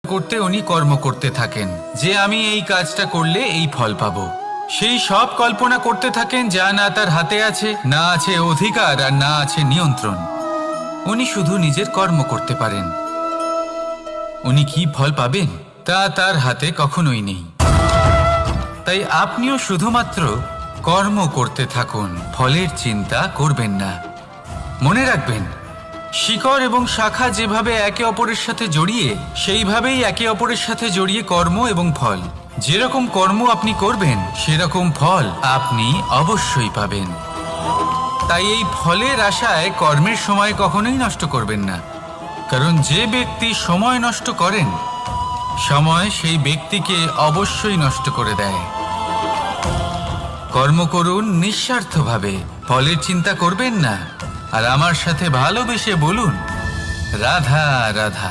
করতে উনি কর্ম করতে থাকেন যে আমি এই কাজটা করলে এই ফল পাবো। সেই সব কল্পনা করতে থাকেন যা না তার হাতে আছে, না আছে অধিকার আর না আছে নিয়ন্ত্রণ। উনি শুধু নিজের কর্ম করতে পারেন। উনি কি ফল পাবেন তা তার হাতে কখনোই নেই। তাই আপনিও শুধুমাত্র কর্ম করতে থাকুন, ফলের চিন্তা করবেন না। মনে রাখবেন, শিকড় এবং শাখা যেভাবে একে অপরের সাথে জড়িয়ে, সেইভাবেই একে অপরের সাথে জড়িয়ে কর্ম এবং ফল। যেরকম কর্ম আপনি করবেন সেরকম ফল আপনি অবশ্যই পাবেন। তাই এই ফলের আশায় কর্মের সময় কখনোই নষ্ট করবেন না, কারণ যে ব্যক্তি সময় নষ্ট করেন, সময় সেই ব্যক্তিকে অবশ্যই নষ্ট করে দেয়। কর্ম করুন নিঃস্বার্থভাবে, ফলের চিন্তা করবেন না, আর আমার সাথে ভালোবেসে বলুন রাধা রাধা।